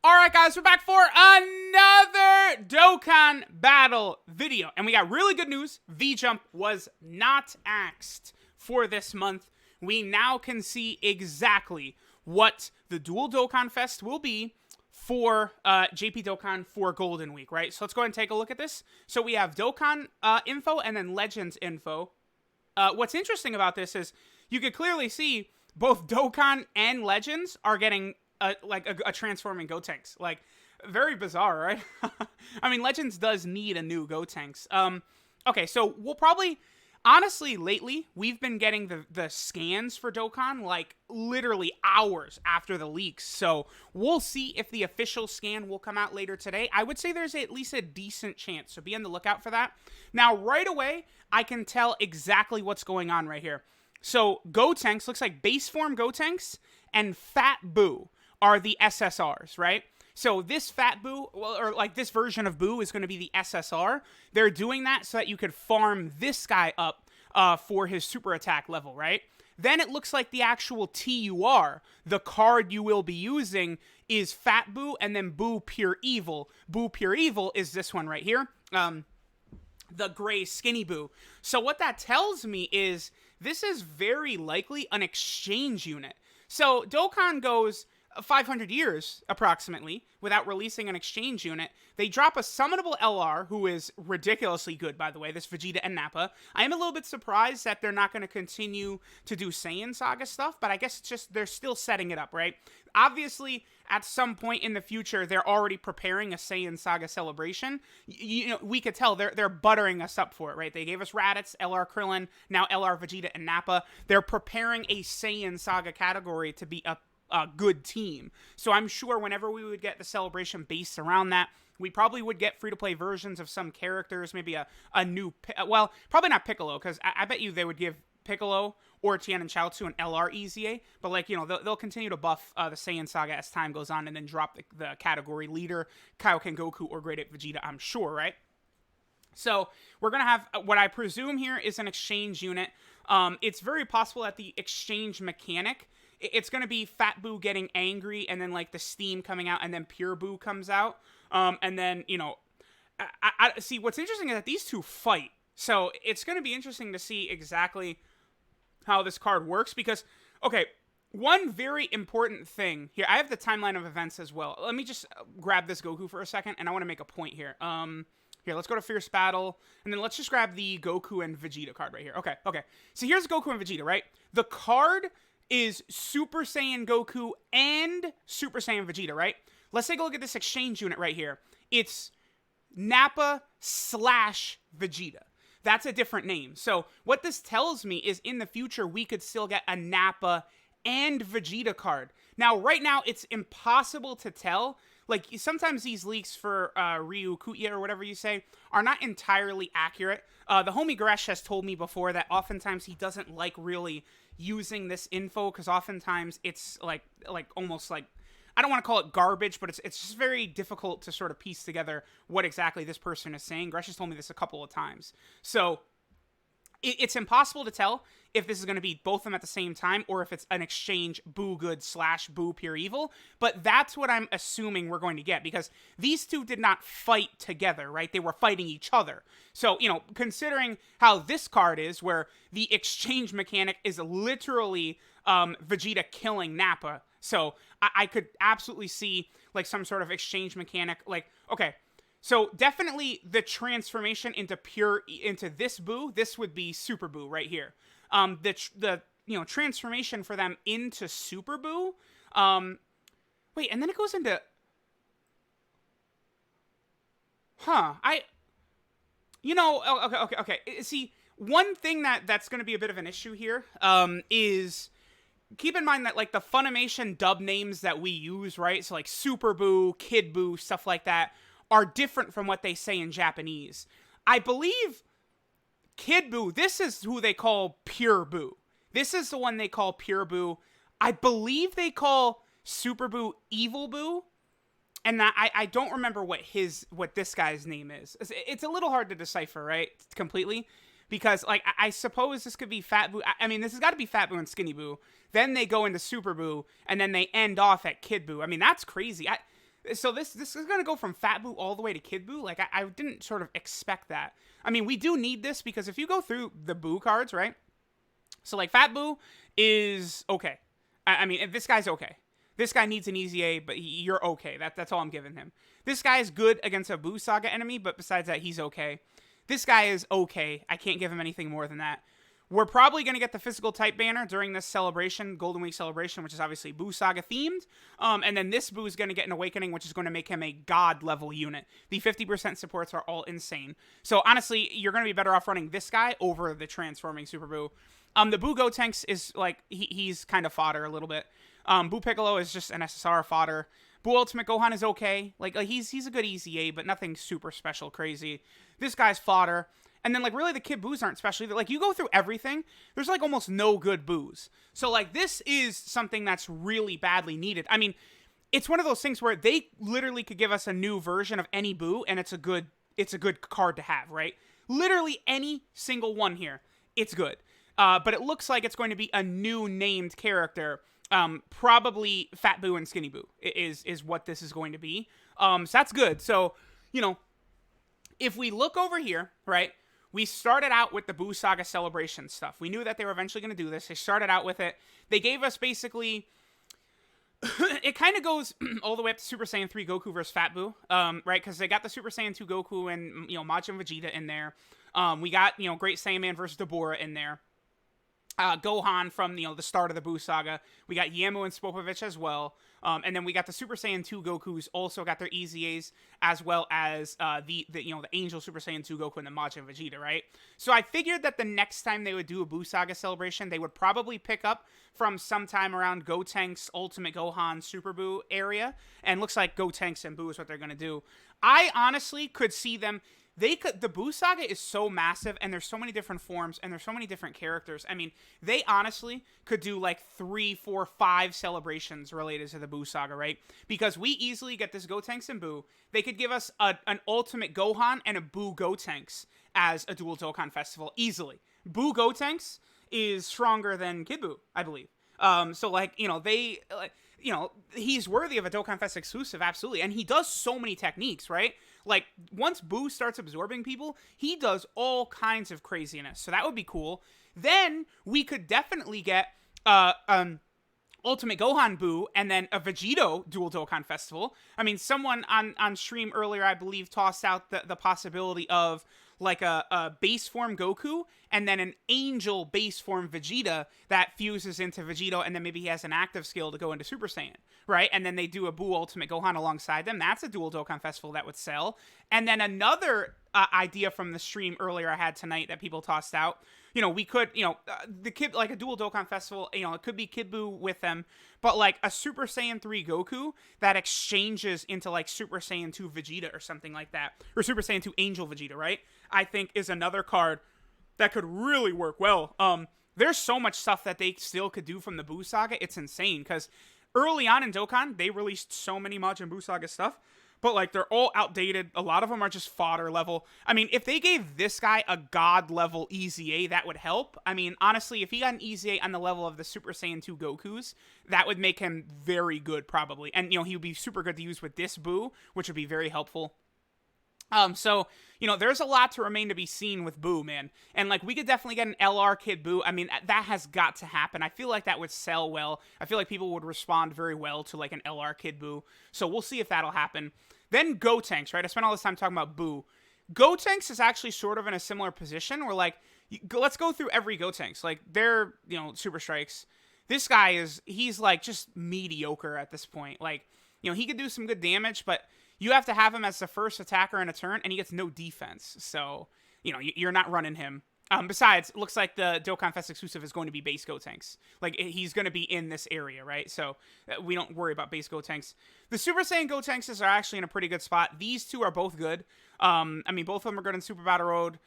Alright guys, we're back for another Dokkan battle video. And we got really good news. V-Jump was not axed for this month. We now can see exactly what the Dual Dokkan Fest will be for JP Dokkan for Golden Week, right? So let's go ahead and take a look at this. So we have Dokkan info and then Legends info. What's interesting about this is you can clearly see both Dokkan and Legends are getting a transforming Gotenks. Like, very bizarre, right? I mean, Legends does need a new Gotenks. Okay, so we'll probably... Honestly, lately, we've been getting the scans for Dokkan, like, literally hours after the leaks. So, we'll see if the official scan will come out later today. I would say there's at least a decent chance, so be on the lookout for that. Now, right away, I can tell exactly what's going on right here. So, Gotenks, looks like base form Gotenks and Fat Buu are the SSRs, right? So this Fat Buu, or like this version of Buu is going to be the SSR. They're doing that so that you could farm this guy up for his super attack level, right? Then it looks like the actual TUR, the card you will be using, is Fat Buu and then Buu Pure Evil. Buu Pure Evil is this one right here, the gray skinny Buu. So what that tells me is this is very likely an exchange unit. So Dokkan goes 500 years, approximately, without releasing an exchange unit. They drop a summonable LR, who is ridiculously good, by the way, this Vegeta and Nappa. I am a little bit surprised that they're not going to continue to do Saiyan Saga stuff, but I guess it's just they're still setting it up, right? Obviously, at some point in the future, they're already preparing a Saiyan Saga celebration. You know, we could tell they're buttering us up for it, right? They gave us Raditz, LR Krillin, now LR Vegeta and Nappa. They're preparing a Saiyan Saga category to be a good team. So I'm sure whenever we would get the celebration based around that, we probably would get free-to-play versions of some characters, maybe a new... Well, probably not Piccolo, because I bet you they would give Piccolo or Tien and Chaozu an LR EZA, but, like, you know, they'll continue to buff the Saiyan Saga as time goes on and then drop the category leader, Kaioken Goku or Great Ape Vegeta, I'm sure, right? So we're going to have what I presume here is an exchange unit. It's very possible that the exchange mechanic... It's going to be Fat Buu getting angry, and then, like, the steam coming out, and then Pure Buu comes out. And then, you know, I see, what's interesting is that these two fight. So it's going to be interesting to see exactly how this card works, because, okay, one very important thing here. I have the timeline of events as well. Let me just grab this Goku for a second, and I want to make a point here. Here, let's go to Fierce Battle, and then let's just grab the Goku and Vegeta card right here. Okay. So here's Goku and Vegeta, right? The card is Super Saiyan Goku and Super Saiyan Vegeta, right? Let's take a look at this exchange unit right here. It's Nappa / Vegeta. That's a different name. So what this tells me is in the future, we could still get a Nappa and Vegeta card. Now, right now, it's impossible to tell. Like, sometimes these leaks for Ryu Kutya or whatever you say are not entirely accurate. The homie Gresh has told me before that oftentimes he doesn't like really using this info, because oftentimes it's like almost like, I don't want to call it garbage, but it's just very difficult to sort of piece together what exactly this person is saying. Gresh has told me this a couple of times. So it's impossible to tell if this is going to be both of them at the same time, or if it's an exchange Buu Good / Buu Pure Evil. But that's what I'm assuming we're going to get, because these two did not fight together, right? They were fighting each other. So, you know, considering how this card is, where the exchange mechanic is literally Vegeta killing Nappa. So I could absolutely see, like, some sort of exchange mechanic. Like, okay, so definitely the transformation into this Buu, this would be Super Buu right here. The you know, transformation for them into Super Buu. Wait, and then it goes into... You know, okay. See, one thing that's going to be a bit of an issue here is... Keep in mind that, like, the Funimation dub names that we use, right? So, like, Super Buu, Kid Buu, stuff like that, are different from what they say in Japanese. I believe Kid Buu, this is who they call Pure Buu. This is the one they call Pure Buu. I believe they call Super Buu Evil Buu. And I don't remember what this guy's name is. It's a little hard to decipher, right? Completely. Because, like, I suppose this could be Fat Buu. I mean, this has got to be Fat Buu and Skinny Buu. Then they go into Super Buu, and then they end off at Kid Buu. I mean, that's crazy. So this is going to go from Fat Boo all the way to Kid Boo. Like, I didn't sort of expect that. I mean, we do need this because if you go through the Boo cards, right? So, like, Fat Boo is okay. I mean, this guy's okay. This guy needs an easy A, but you're okay. That's all I'm giving him. This guy is good against a Boo Saga enemy, but besides that, he's okay. This guy is okay. I can't give him anything more than that. We're probably going to get the physical type banner during this celebration, Golden Week celebration, which is obviously Boo Saga themed. And then this Boo is going to get an Awakening, which is going to make him a God level unit. The 50% supports are all insane. So honestly, you're going to be better off running this guy over the transforming Super Boo. The Boo Gotenks is like, he's kind of fodder a little bit. Boo Piccolo is just an SSR fodder. Boo Ultimate Gohan is okay. Like he's a good easy A, but nothing super special crazy. This guy's fodder. And then, like, really, the Kid Boos aren't special either. Like, you go through everything, there's, like, almost no good Boos. So, like, this is something that's really badly needed. I mean, it's one of those things where they literally could give us a new version of any Boo, and it's a good card to have, right? Literally any single one here, it's good. But it looks like it's going to be a new named character. Probably Fat Boo and Skinny Boo is what this is going to be. So that's good. So, you know, if we look over here, right? We started out with the Boo Saga celebration stuff. We knew that they were eventually going to do this. They started out with it. They gave us basically... it kind of goes all the way up to Super Saiyan 3 Goku versus Fat Boo, right? Because they got the Super Saiyan 2 Goku and, you know, Majin Vegeta in there. We got, you know, Great Saiyaman versus Deborah in there. Gohan from, you know, the start of the Boo Saga. We got Yamu and Spopovich as well. And then we got the Super Saiyan 2 Gokus also got their Easy A's, as well as the you know, the Angel Super Saiyan 2 Goku and the Majin Vegeta, right? So I figured that the next time they would do a Boo Saga celebration, they would probably pick up from sometime around Gotenks Ultimate Gohan Super Boo area, and looks like Gotenks and Boo is what they're gonna do. I honestly could see them. The Boo Saga is so massive, and there's so many different forms, and there's so many different characters. I mean, they honestly could do like 3, 4, 5 celebrations related to the Boo Saga, right? Because we easily get this Gotenks and Boo. They could give us an Ultimate Gohan and a Boo Gotenks as a dual Dokkan festival easily. Boo Gotenks is stronger than Kid Boo, I believe. So like, you know, you know, he's worthy of a Dokkan Fest exclusive, absolutely. And he does so many techniques, right? Like, once Boo starts absorbing people, he does all kinds of craziness. So that would be cool. Then we could definitely get Ultimate Gohan Boo and then a Vegito Dual Dokkan Festival. I mean, someone on stream earlier, I believe, tossed out the possibility of like a base form Goku and then an Angel base form Vegeta that fuses into Vegito, and then maybe he has an active skill to go into Super Saiyan, right? And then they do a Boo Ultimate Gohan alongside them. That's a Dual Dokkan Festival that would sell. And then another idea from the stream earlier I had tonight that people tossed out, you know, we could, you know, the kid, like a Dual Dokkan Festival, you know, it could be Kid Boo with them, but like a Super Saiyan 3 Goku that exchanges into like Super Saiyan 2 Vegeta or something like that, or Super Saiyan 2 Angel Vegeta, right? I think is another card that could really work well. There's so much stuff that they still could do from the Boo Saga. It's insane, because early on in Dokkan, they released so many Majin Buu Saga stuff, but like they're all outdated. A lot of them are just fodder level. I mean, if they gave this guy a god level Easy A, that would help. I mean, honestly, if he got an Easy A on the level of the Super Saiyan 2 Gokus, that would make him very good probably. And, you know, he would be super good to use with this Boo, which would be very helpful. So, you know, there's a lot to remain to be seen with Boo, man. And, like, we could definitely get an LR Kid Boo. I mean, that has got to happen. I feel like that would sell well. I feel like people would respond very well to, like, an LR Kid Boo. So we'll see if that'll happen. Then Gotenks, right? I spent all this time talking about Boo. Gotenks is actually sort of in a similar position where, like, let's go through every Gotenks. Like, they're, you know, Super Strikes. This guy he's, like, just mediocre at this point. Like, you know, he could do some good damage, but you have to have him as the first attacker in a turn, and he gets no defense. So, you know, you're not running him. Besides, it looks like the Dokkan Fest exclusive is going to be base Gotenks. Like, he's going to be in this area, right? So, we don't worry about base Gotenks. The Super Saiyan Gotenks are actually in a pretty good spot. These two are both good. I mean, both of them are good in Super Battle Road.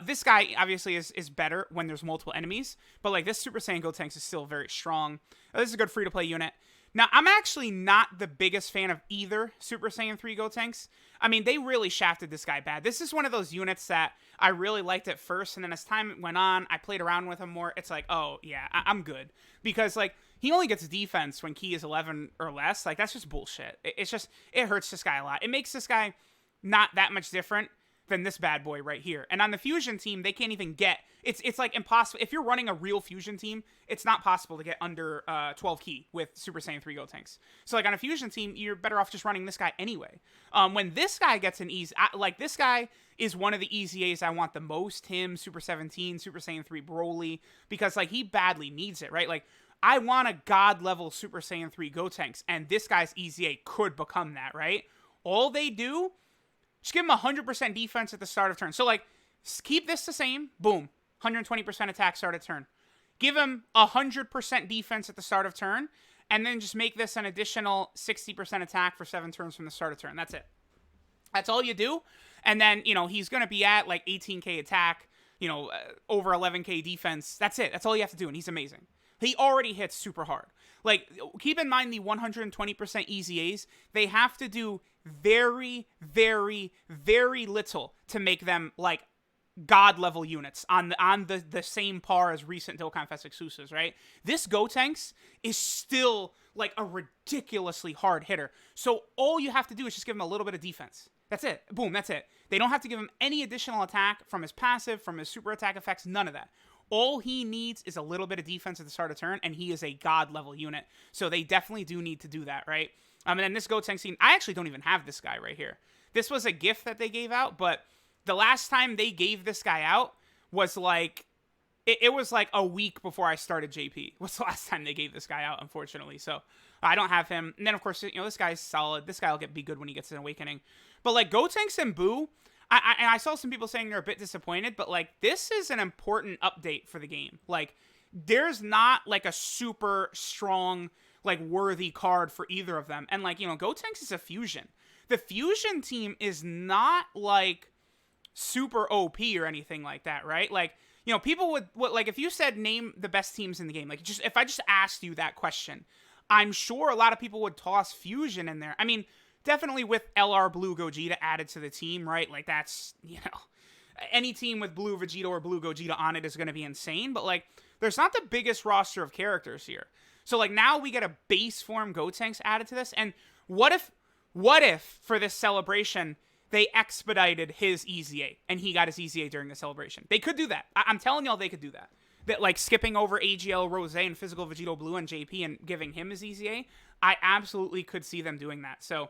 This guy, obviously, is better when there's multiple enemies. But, like, this Super Saiyan Gotenks is still very strong. This is a good free-to-play unit. Now, I'm actually not the biggest fan of either Super Saiyan 3 Gotenks. I mean, they really shafted this guy bad. This is one of those units that I really liked at first, and then as time went on, I played around with him more. It's like, oh, yeah, I'm good. Because, like, he only gets defense when key is 11 or less. Like, that's just bullshit. It's just, it hurts this guy a lot. It makes this guy not that much different than this bad boy right here. And on the Fusion team, they can't even get, it's like impossible. If you're running a real Fusion team, it's not possible to get under 12 key with Super Saiyan 3 Gotenks. So like on a Fusion team, you're better off just running this guy anyway. When this guy gets an easy, like this guy is one of the easy A's I want the most. Him, Super 17, Super Saiyan 3 Broly, because like he badly needs it, right? Like I want a god level Super Saiyan 3 Gotenks, and this guy's easy A could become that, right? All they do, just give him 100% defense at the start of turn. So, like, keep this the same. Boom. 120% attack start of turn. Give him 100% defense at the start of turn. And then just make this an additional 60% attack for 7 turns from the start of turn. That's it. That's all you do. And then, you know, he's going to be at, like, 18k attack, you know, over 11k defense. That's it. That's all you have to do. And he's amazing. He already hits super hard. Like, keep in mind the 120% easy A's. They have to do very, very, very little to make them, like, god-level units on the same par as recent Dokkan Fest exclusives, right? This Gotenks is still, like, a ridiculously hard hitter. So all you have to do is just give him a little bit of defense. That's it. Boom, that's it. They don't have to give him any additional attack from his passive, from his super attack effects, none of that. All he needs is a little bit of defense at the start of turn, and he is a god-level unit. So they definitely do need to do that, right? And then this Gotenks scene, I actually don't even have this guy right here. This was a gift that they gave out, but the last time they gave this guy out was like, it was like a week before I started JP. Was the last time they gave this guy out, unfortunately. So I don't have him. And then, of course, you know, this guy's solid. This guy will be good when he gets an awakening. But, like, Gotenks and Buu, I saw some people saying they're a bit disappointed, but, like, this is an important update for the game. Like, there's not, like, a super strong, like, worthy card for either of them. And, like, you know, Gotenks is a fusion. The fusion team is not, like, super OP or anything like that, right? Like, you know, people would like, if you said name the best teams in the game, like, just if I just asked you that question, I'm sure a lot of people would toss fusion in there. I mean, definitely with LR Blue Gogeta added to the team, right? Like, that's, you know, any team with Blue Vegeta or Blue Gogeta on it is going to be insane. But, like, there's not the biggest roster of characters here. So, like, now we get a base form Gotenks added to this. And what if for this celebration, they expedited his EZA and he got his EZA during the celebration? They could do that. I'm telling y'all they could do that. That, like, skipping over AGL Rose and Physical Vegito Blue and JP and giving him his EZA, I absolutely could see them doing that. So,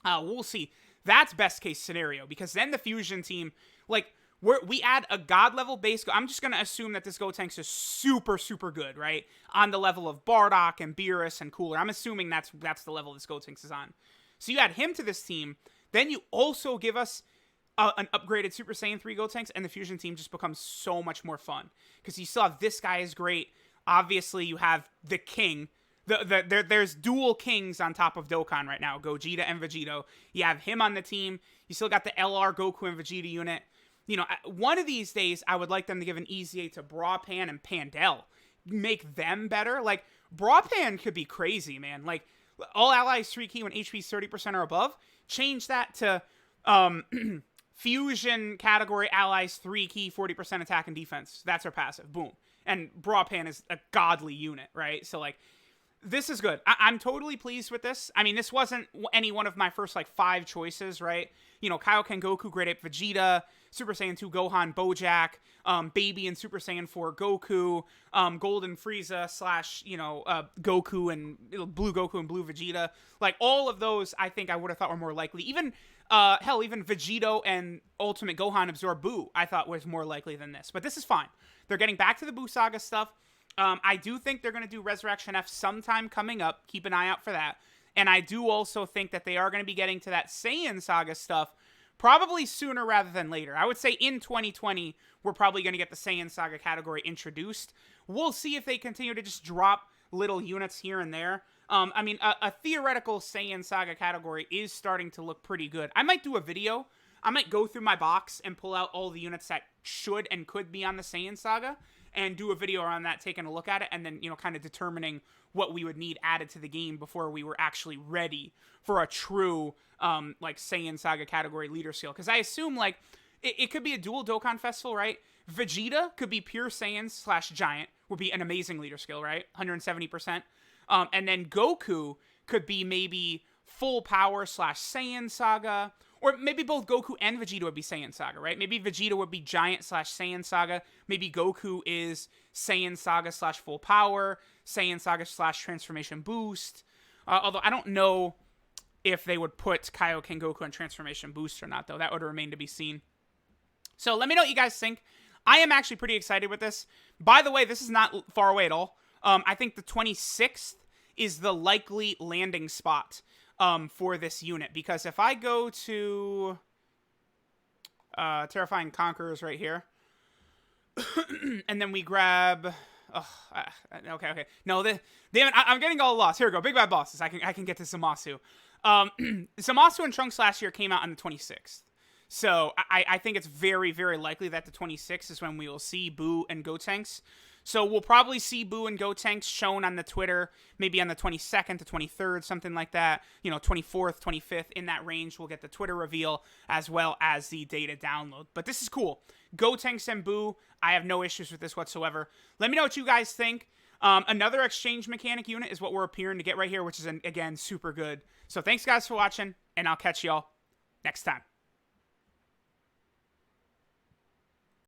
we'll see. That's best case scenario, because then the fusion team, like, we add a god level base. I'm just going to assume that this Gotenks is super, super good, right? On the level of Bardock and Beerus and Cooler. I'm assuming that's the level this Gotenks is on. So you add him to this team. Then you also give us an upgraded Super Saiyan 3 Gotenks, and the fusion team just becomes so much more fun. Because you still have this guy is great. Obviously, you have the king. There's dual kings on top of Dokkan right now, Gogeta and Vegito. You have him on the team. You still got the LR Goku and Vegeta unit. You know, one of these days, I would like them to give an EZA to Brapan and Pandel. Make them better. Like, Brapan could be crazy, man. Like, all allies 3 key when HP is 30% or above. Change that to fusion category allies 3 key, 40% attack and defense. That's our passive. Boom. And Brapan is a godly unit, right? So, like, this is good. I'm totally pleased with this. I mean, this wasn't any one of my first, like, 5 choices, right? You know, Kaioken Goku, Great Ape Vegeta, Super Saiyan 2 Gohan Bojack, Baby and Super Saiyan 4 Goku, Golden Frieza / you know, Goku and Blue Goku and Blue Vegeta. Like, all of those, I think I would have thought were more likely. Even, hell, even Vegito and Ultimate Gohan Absorb Buu, I thought was more likely than this. But this is fine. They're getting back to the Buu Saga stuff. I do think they're going to do Resurrection F sometime coming up. Keep an eye out for that. And I do also think that they are going to be getting to that Saiyan Saga stuff probably sooner rather than later. I would say in 2020, we're probably going to get the Saiyan Saga category introduced. We'll see if they continue to just drop little units here and there. I mean, a theoretical Saiyan Saga category is starting to look pretty good. I might do a video. I might go through my box and pull out all the units that should and could be on the Saiyan Saga and do a video around that, taking a look at it, and then, you know, kind of determining what we would need added to the game before we were actually ready for a true, like, Saiyan Saga category leader skill. Because I assume, like, it could be a dual Dokkan Festival, right? Vegeta could be pure Saiyan / Giant, would be an amazing leader skill, right? 170%. And then Goku could be maybe full power / Saiyan Saga, or maybe both Goku and Vegeta would be Saiyan Saga, right? Maybe Vegeta would be Giant / Saiyan Saga. Maybe Goku is Saiyan Saga / full power, Saiyan Saga / transformation boost. Although I don't know if they would put Kaioken Goku on transformation boost or not, though. That would remain to be seen. So let me know what you guys think. I am actually pretty excited with this. By the way, this is not far away at all. I think the 26th is the likely landing spot for this unit. Because if I go to Terrifying Conquerors right here, and then we grab... okay. No, damn it, I'm getting all lost. Here we go. Big Bad Bosses. I can get to Zamasu. Zamasu and Trunks last year came out on the 26th. So I think it's very, very likely that the 26th is when we will see Buu and Gotenks. So we'll probably see Buu and Gotenks shown on the Twitter, maybe on the 22nd to 23rd, something like that. 24th, 25th, in that range. We'll get the Twitter reveal as well as the data download. But this is cool. Gotenks and Buu, I have no issues with this whatsoever. Let me know what you guys think. Another exchange mechanic unit is what we're appearing to get right here, which is, again, super good. So thanks, guys, for watching, and I'll catch y'all next time.